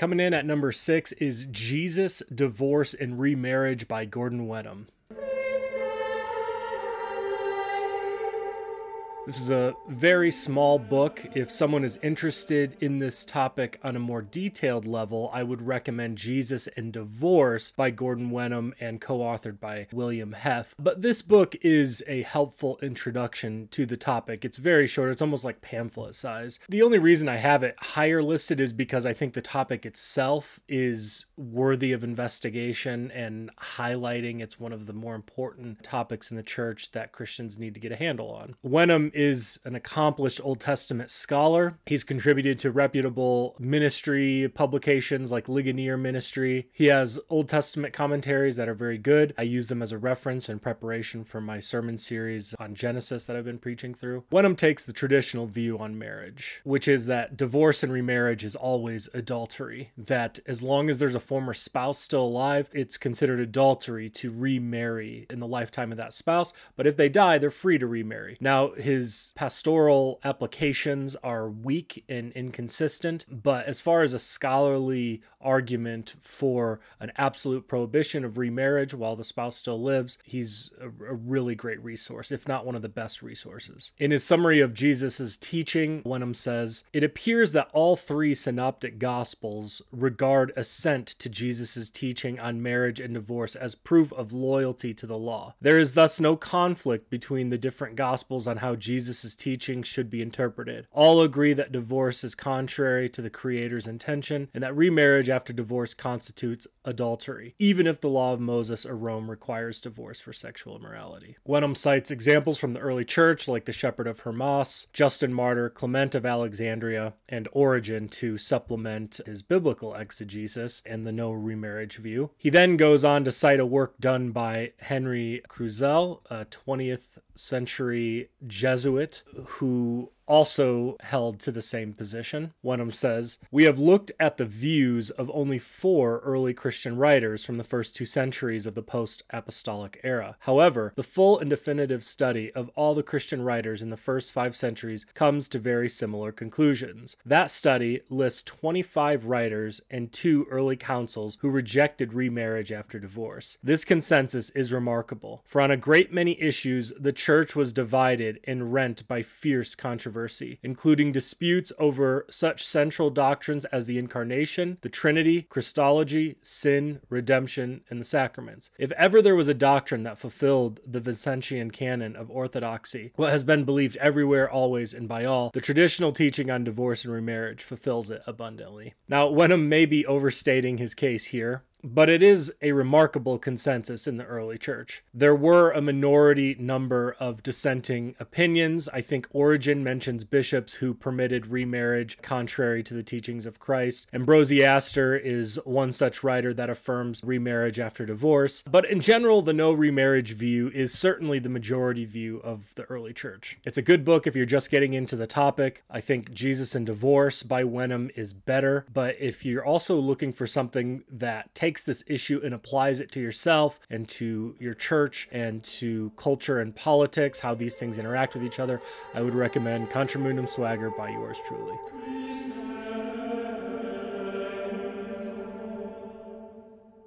Coming in at number 6 is Jesus, Divorce, and Remarriage by Gordon Wenham. This is a very small book. If someone is interested in this topic on a more detailed level, I would recommend Jesus and Divorce by Gordon Wenham and co-authored by William Heth. But this book is a helpful introduction to the topic. It's very short. It's almost like pamphlet size. The only reason I have it higher listed is because I think the topic itself is worthy of investigation and highlighting. It's one of the more important topics in the church that Christians need to get a handle on. Wenham is an accomplished Old Testament scholar. He's contributed to reputable ministry publications like Ligonier Ministry. He has Old Testament commentaries that are very good. I use them as a reference in preparation for my sermon series on Genesis that I've been preaching through. Wenham takes the traditional view on marriage, which is that divorce and remarriage is always adultery. That as long as there's a former spouse still alive, it's considered adultery to remarry in the lifetime of that spouse. But if they die, they're free to remarry. Now, his pastoral applications are weak and inconsistent, but as far as a scholarly argument for an absolute prohibition of remarriage while the spouse still lives, he's a really great resource, if not one of the best resources. In his summary of Jesus's teaching, Wenham says, "It appears that all three synoptic gospels regard assent to Jesus's teaching on marriage and divorce as proof of loyalty to the law. There is thus no conflict between the different gospels on how Jesus' teaching should be interpreted. All agree that divorce is contrary to the Creator's intention and that remarriage after divorce constitutes adultery, even if the law of Moses or Rome requires divorce for sexual immorality." Wenham cites examples from the early church like the Shepherd of Hermas, Justin Martyr, Clement of Alexandria, and Origen to supplement his biblical exegesis and the no remarriage view. He then goes on to cite a work done by Henry Cruzel, a 20th century Jesuit who also held to the same position. Wenham says, "We have looked at the views of only 4 early Christian writers from the first 2 centuries of the post-apostolic era. However, the full and definitive study of all the Christian writers in the first 5 centuries comes to very similar conclusions. That study lists 25 writers and 2 early councils who rejected remarriage after divorce. This consensus is remarkable, for on a great many issues the church was divided and rent by fierce controversy, including disputes over such central doctrines as the Incarnation, the Trinity, Christology, sin, redemption, and the sacraments. If ever there was a doctrine that fulfilled the Vincentian canon of orthodoxy, what has been believed everywhere, always, and by all, the traditional teaching on divorce and remarriage fulfills it abundantly." Now, Wenham may be overstating his case here, but it is a remarkable consensus in the early church. There were a minority number of dissenting opinions. I think Origen mentions bishops who permitted remarriage contrary to the teachings of Christ. Ambrosiaster is one such writer that affirms remarriage after divorce. But in general, the no remarriage view is certainly the majority view of the early church. It's a good book if you're just getting into the topic. I think Jesus and Divorce by Wenham is better, but if you're also looking for something that takes this issue and applies it to yourself and to your church and to culture and politics, how these things interact with each other, I would recommend Contra Mundum Swagger by yours truly.